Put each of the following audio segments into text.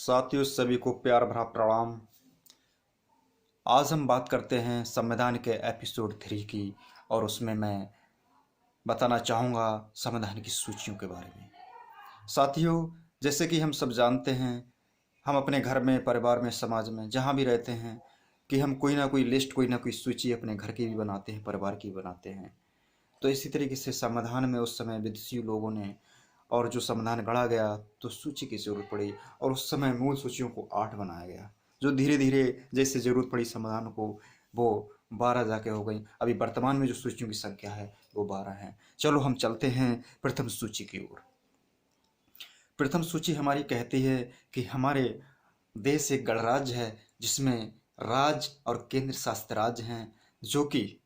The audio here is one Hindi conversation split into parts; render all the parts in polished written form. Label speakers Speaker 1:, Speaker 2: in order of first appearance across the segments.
Speaker 1: साथियों सभी को प्यार भरा प्रणाम। आज हम बात करते हैं संविधान के एपिसोड 3 की और उसमें मैं बताना चाहूँगा संविधान की सूचियों के बारे में। साथियों, जैसे कि हम सब जानते हैं, हम अपने घर में, परिवार में, समाज में जहाँ भी रहते हैं कि हम कोई ना कोई लिस्ट, कोई ना कोई सूची अपने घर की भी बनाते हैं, परिवार की भी बनाते हैं। तो इसी तरीके से संविधान में उस समय विदेशी लोगों ने और जो संविधान गढ़ा गया तो सूची की जरूरत पड़ी और उस समय मूल सूचियों को 8 बनाया गया, जो धीरे धीरे जैसे जरूरत पड़ी संविधान को वो 12 जाके हो गई। अभी वर्तमान में जो सूचियों की संख्या है वो 12 है। चलो हम चलते हैं प्रथम सूची की ओर। प्रथम सूची हमारी कहती है कि हमारे देश एक गणराज्य है जिसमें राज्य और केंद्र शासित राज्य हैं, जो कि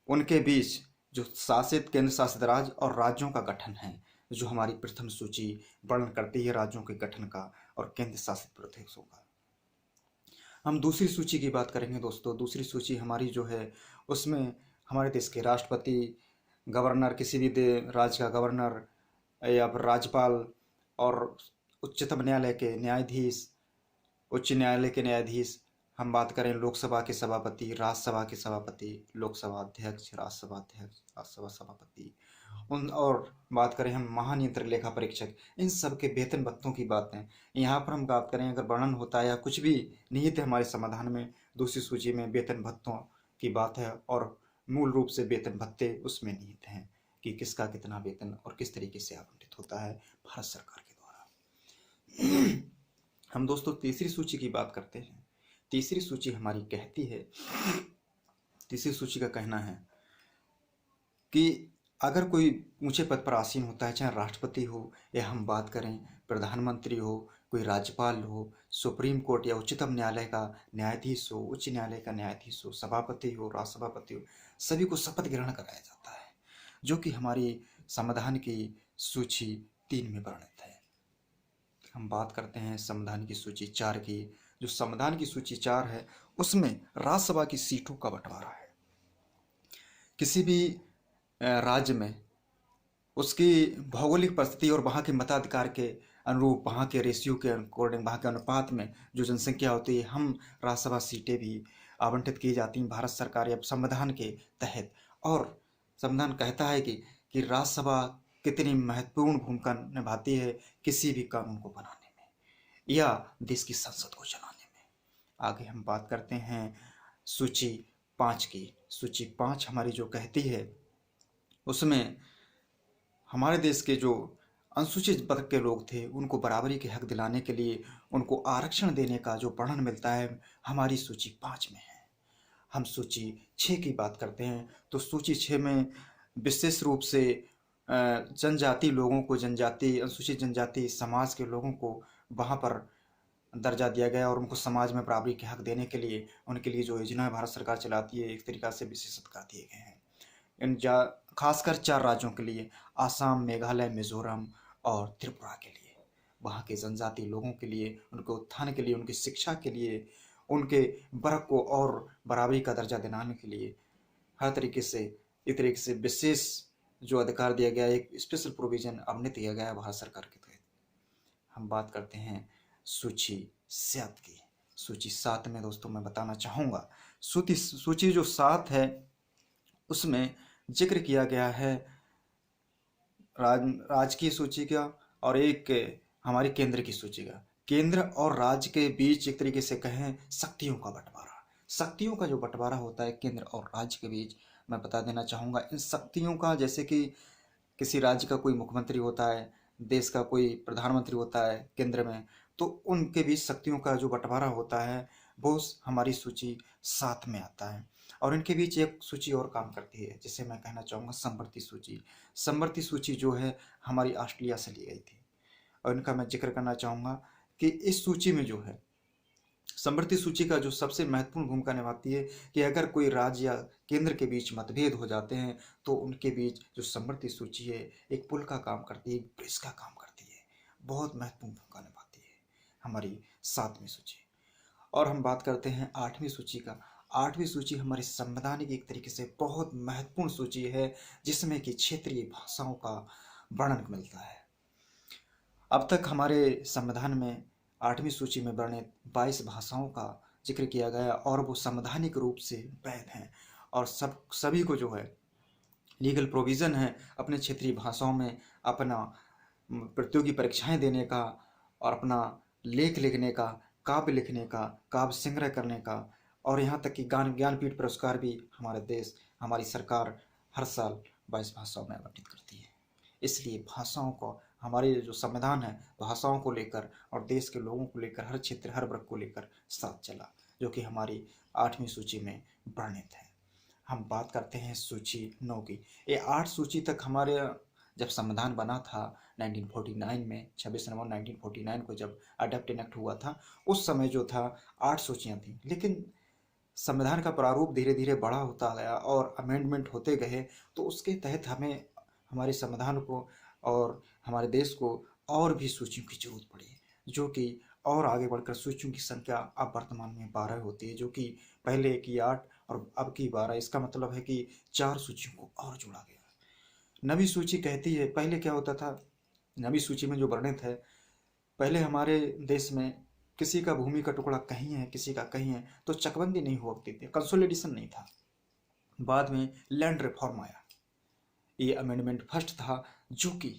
Speaker 1: उनके बीच जो शासित केंद्र शासित राज्य और राज्यों का गठन है, जो हमारी प्रथम सूची वर्णन करती है राज्यों के गठन का और केंद्र शासित प्रदेशों का। हम दूसरी सूची की बात करेंगे दोस्तों। दूसरी सूची हमारी जो है उसमें हमारे देश के राष्ट्रपति, गवर्नर, किसी भी राज्य का गवर्नर या फिर राज्यपाल और उच्चतम न्यायालय के न्यायाधीश, उच्च न्यायालय के न्यायाधीश, हम बात करें लोकसभा के सभापति, राज्यसभा के सभापति, लोकसभा अध्यक्ष, राज्यसभा अध्यक्ष, राज्यसभा सभापति, उन और बात करें हम महानियंत्रक, लेखा परीक्षक, इन सब के वेतन भत्तों की बात है। यहाँ पर हम बात करें, अगर वर्णन होता है या कुछ भी निहित है हमारे संविधान में, दूसरी सूची में वेतन भत्तों की बात है और मूल रूप से वेतन भत्ते उसमें निहित हैं कि किसका कितना वेतन और किस तरीके से आवंटित होता है भारत सरकार के द्वारा। हम दोस्तों तीसरी सूची की बात करते हैं। तीसरी सूची हमारी कहती है, तीसरी सूची का कहना है कि अगर कोई ऊंचे पद पर आसीन होता है, चाहे राष्ट्रपति हो या हम बात करें प्रधानमंत्री हो, कोई राज्यपाल हो, सुप्रीम कोर्ट या उच्चतम न्यायालय का न्यायाधीश हो, उच्च न्यायालय का न्यायाधीश हो, सभापति हो, राज्यसभापति हो, सभी को शपथ ग्रहण कराया जाता है, जो कि हमारी संविधान की सूची 3 में वर्णित है। हम बात करते हैं संविधान की सूची 4 की। जो संविधान की सूची 4 है उसमें राज्यसभा की सीटों का बंटवारा है। किसी भी राज्य में उसकी भौगोलिक परिस्थिति और वहाँ के मताधिकार के अनुरूप, वहाँ के रेशियो के अकॉर्डिंग, वहाँ के अनुपात में जो जनसंख्या होती है, हम राज्यसभा सीटें भी आवंटित की जाती हैं भारत सरकार या संविधान के तहत। और संविधान कहता है कि राज्यसभा कितनी महत्वपूर्ण भूमिका निभाती है किसी भी कानून को बनाने में या देश की संसद को चलाने में। आगे हम बात करते हैं सूची 5 की। सूची 5 हमारी जो कहती है उसमें हमारे देश के जो अनुसूचित वर्ग के लोग थे उनको बराबरी के हक दिलाने के लिए उनको आरक्षण देने का जो वर्णन मिलता है हमारी सूची 5 में है। हम सूची 6 की बात करते हैं तो सूची 6 में विशेष रूप से जनजाति लोगों को, जनजाति, अनुसूचित जनजाति समाज के लोगों को वहाँ पर दर्जा दिया गया और उनको समाज में बराबरी के हक देने के लिए उनके लिए जो योजना भारत सरकार चलाती है एक तरीक़ा से विशेष अधिकार दिए गए हैं। इन खासकर 4 राज्यों के लिए, आसाम, मेघालय, मिजोरम और त्रिपुरा के लिए, वहाँ के जनजाति लोगों के लिए, उनके उत्थान के लिए, उनकी शिक्षा के लिए, उनके वर्ग को और बराबरी का दर्जा दिलाने के लिए हर तरीके से एक तरीके से विशेष जो अधिकार दिया गया, एक स्पेशल प्रोविजन आवंटित किया गया है भारत सरकार के तहत। हम बात करते हैं सूची 7 की। सूची 7 में दोस्तों मैं बताना चाहूँगा, सूची जो 7 है उसमें जिक्र किया गया है राजकीय सूची का और एक हमारी केंद्र की सूची का। केंद्र और राज्य के बीच एक तरीके से कहें शक्तियों का बंटवारा, शक्तियों का जो बंटवारा होता है केंद्र और राज्य के बीच, मैं बता देना चाहूँगा इन शक्तियों का। जैसे कि किसी राज्य का कोई मुख्यमंत्री होता है, देश का कोई प्रधानमंत्री होता है केंद्र में, तो उनके बीच शक्तियों का जो बंटवारा होता है वो हमारी सूची 7 में आता है। और इनके बीच एक सूची और काम करती है जिसे मैं कहना चाहूँगा समवर्ती सूची। समवर्ती सूची जो है हमारी ऑस्ट्रेलिया से ली गई थी और इनका मैं जिक्र करना चाहूँगा कि इस सूची में जो है समवर्ती सूची का जो सबसे महत्वपूर्ण भूमिका निभाती है कि अगर कोई राज्य या केंद्र के बीच मतभेद हो जाते हैं तो उनके बीच जो समवर्ती सूची है एक पुल का काम करती है, एक ब्रिज का काम करती है, बहुत महत्वपूर्ण भूमिका निभाती है हमारी 7वीं सूची। और हम बात करते हैं 8वीं सूची का। 8वीं सूची हमारी संविधान की एक तरीके से बहुत महत्वपूर्ण सूची है जिसमें कि क्षेत्रीय भाषाओं का वर्णन मिलता है। अब तक हमारे संविधान में 8वीं सूची में वर्णित 22 भाषाओं का जिक्र किया गया और वो संवैधानिक रूप से वैध हैं और सभी को जो है लीगल प्रोविज़न है अपने क्षेत्रीय भाषाओं में अपना प्रतियोगी परीक्षाएं देने का और अपना लेख लिखने का, काव्य लिखने का, काव्य संग्रह करने का और यहाँ तक कि ज्ञानपीठ पुरस्कार भी हमारे देश, हमारी सरकार हर साल 22 भाषाओं में आवंटित करती है। इसलिए भाषाओं को, हमारे जो संविधान है भाषाओं को लेकर और देश के लोगों को लेकर, हर क्षेत्र हर वर्ग को लेकर साथ चला, जो कि हमारी 8वीं सूची में वर्णित है। हम बात करते हैं सूची 9 की। ये 8 सूची तक हमारे जब संविधान बना था 1949 में, 26 नवंबर 1949 को जब अडॉप्टेड एक्ट हुआ था, उस समय जो था 8 सूचियाँ थीं। लेकिन संविधान का प्रारूप धीरे धीरे बड़ा होता गया और अमेंडमेंट होते गए, तो उसके तहत हमें हमारे संविधान को और हमारे देश को और भी सूचियों की जरूरत पड़ी, जो कि और आगे बढ़कर सूचियों की संख्या अब वर्तमान में 12 होती है, जो कि पहले की 8 और अब की 12। इसका मतलब है कि 4 सूचियों को और जोड़ा गया। नवी सूची कहती है, पहले क्या होता था, नवी सूची में जो वर्णित है, पहले हमारे देश में किसी का भूमि का टुकड़ा कहीं है, किसी का कहीं है, तो चकबंदी नहीं हुआ करती थी, कंसोलिडेशन नहीं था। बाद में लैंड रिफॉर्म आया, ये अमेंडमेंट फर्स्ट था, जो कि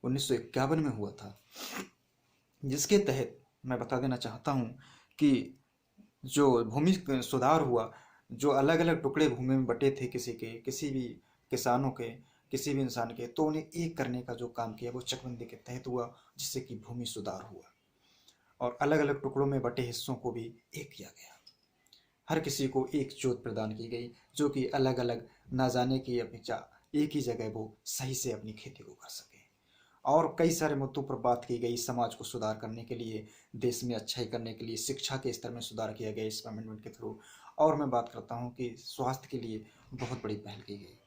Speaker 1: 1951 में हुआ था, जिसके तहत मैं बता देना चाहता हूँ कि जो भूमि सुधार हुआ, जो अलग अलग टुकड़े भूमि में बटे थे किसी के, किसी भी किसानों के, किसी भी इंसान के, तो उन्हें एक करने का जो काम किया वो चकबंदी के तहत हुआ, जिससे कि भूमि सुधार हुआ और अलग अलग टुकड़ों में बटे हिस्सों को भी एक किया गया। हर किसी को एक जोत प्रदान की गई, जो कि अलग अलग ना जाने की अपेक्षा एक ही जगह वो सही से अपनी खेती को कर सके। और कई सारे मुद्दों पर बात की गई, समाज को सुधार करने के लिए, देश में अच्छाई करने के लिए, शिक्षा के स्तर में सुधार किया गया इस अमेंडमेंट के थ्रू। और मैं बात करता हूँ कि स्वास्थ्य के लिए बहुत बड़ी पहल की गई।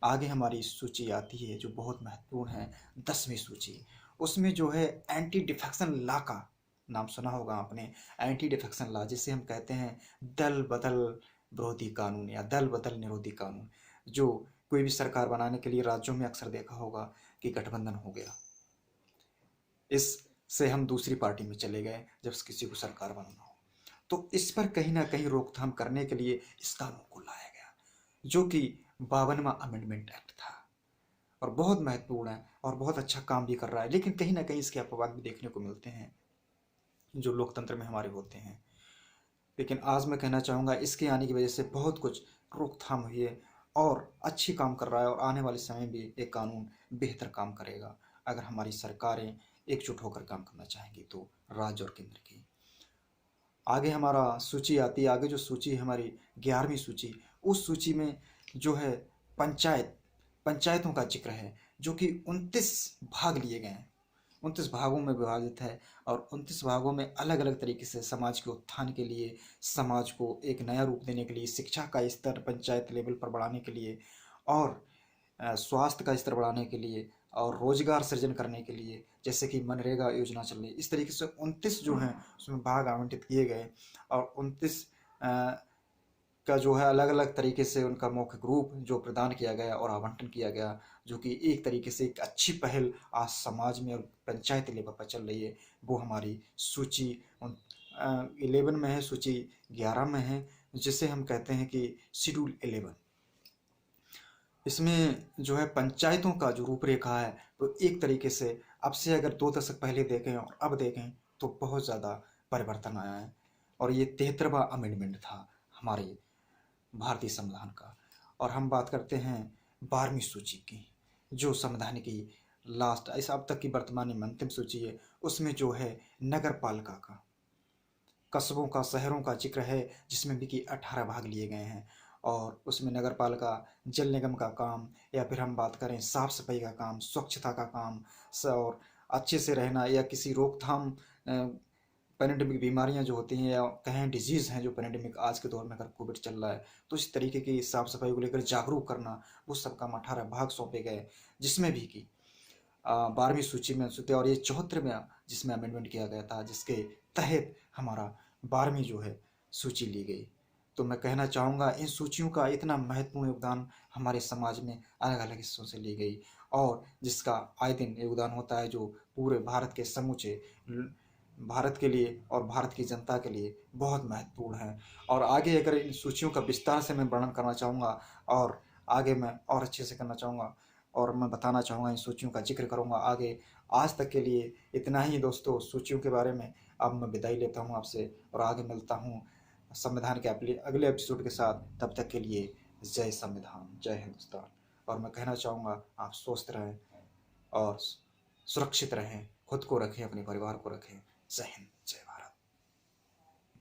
Speaker 1: आगे हमारी सूची आती है जो बहुत महत्वपूर्ण है, 10वीं सूची। उसमें जो है एंटी डिफेक्शन लॉ का नाम सुना होगा आपने, एंटी डिफेक्शन लॉ, जिसे हम कहते हैं दल बदल विरोधी कानून या दल बदल निरोधी कानून। जो कोई भी सरकार बनाने के लिए राज्यों में अक्सर देखा होगा कि गठबंधन हो गया, इससे हम दूसरी पार्टी में चले गए जब किसी को सरकार बनाना हो, तो इस पर कहीं ना कहीं रोकथाम करने के लिए इस कानून को लाया गया, जो कि 52वां अमेंडमेंट एक्ट था और बहुत महत्वपूर्ण है और बहुत अच्छा काम भी कर रहा है। लेकिन कहीं ना कहीं इसके अपवाद भी देखने को मिलते हैं जो लोकतंत्र में हमारे होते हैं। लेकिन आज मैं कहना चाहूँगा, इसके आने की वजह से बहुत कुछ रोकथाम हुई है और अच्छी काम कर रहा है और आने वाले समय में एक कानून बेहतर काम करेगा अगर हमारी सरकारें एकजुट होकर काम करना चाहेंगी, तो राज्य और केंद्र की। आगे हमारा सूची आती है, आगे जो सूची है हमारी 11वीं सूची, उस सूची में जो है पंचायतों का जिक्र है, जो कि 29 भाग लिए गए हैं, 29 भागों में विभाजित है और 29 भागों में अलग अलग तरीके से समाज के उत्थान के लिए, समाज को एक नया रूप देने के लिए, शिक्षा का स्तर पंचायत लेवल पर बढ़ाने के लिए और स्वास्थ्य का स्तर बढ़ाने के लिए और रोजगार सृजन करने के लिए, जैसे कि मनरेगा योजना चल रही है, इस तरीके से 29 जो हैं उसमें भाग आवंटित किए गए और 29 का जो है अलग अलग तरीके से उनका मौखिक रूप जो प्रदान किया गया और आवंटन किया गया, जो कि एक तरीके से एक अच्छी पहल आज समाज में और पंचायत लेवल पर चल रही है। वो हमारी सूची 11 में है, सूची 11 में है, जिसे हम कहते हैं कि शेड्यूल 11। इसमें जो है पंचायतों का जो रूपरेखा है, तो एक तरीके से अब से अगर 2 दशक पहले देखें और अब देखें तो बहुत ज़्यादा परिवर्तन आया है और ये 73वां अमेंडमेंट था हमारे भारतीय संविधान का। और हम बात करते हैं 12वीं सूची की, जो संविधान की लास्ट इस अब तक की वर्तमान में अंतिम सूची है। उसमें जो है नगर पालिका का, कस्बों का, शहरों का जिक्र है, जिसमें भी कि 18 भाग लिए गए हैं और उसमें नगर पालिका जल निगम का काम, या फिर हम बात करें साफ सफाई का काम, स्वच्छता का काम और अच्छे से रहना, या किसी रोकथाम पैंडेमिक बीमारियां जो होती हैं या कहें डिजीज़ हैं जो पैंडेमिक आज के दौर में अगर कोविड चल रहा है, तो इस तरीके की साफ़ सफाई को लेकर जागरूक करना, वो सब काम 18 भाग सौंपे गए, जिसमें भी कि 12वीं सूची में सूची और ये 74वें जिसमें अमेंडमेंट किया गया था, जिसके तहत हमारा 12वीं जो है सूची ली गई। तो मैं कहना चाहूँगा इन सूचियों का इतना महत्वपूर्ण योगदान हमारे समाज में अलग अलग हिस्सों से ली गई और जिसका आए दिन योगदान होता है, जो पूरे भारत के समूचे भारत के लिए और भारत की जनता के लिए बहुत महत्वपूर्ण है। और आगे अगर इन सूचियों का विस्तार से मैं वर्णन करना चाहूँगा और आगे मैं और अच्छे से करना चाहूँगा और मैं बताना चाहूँगा, इन सूचियों का जिक्र करूँगा आगे। आज तक के लिए इतना ही दोस्तों सूचियों के बारे में। अब मैं विदाई लेता हूँ आपसे और आगे मिलता हूँ संविधान के अगले एपिसोड के साथ। तब तक के लिए जय संविधान, जय हिंदुस्तान। और मैं कहना चाहूँगा आप स्वस्थ रहें और सुरक्षित रहें, खुद को रखें, अपने परिवार को रखें। जय हिंद, जय भारत।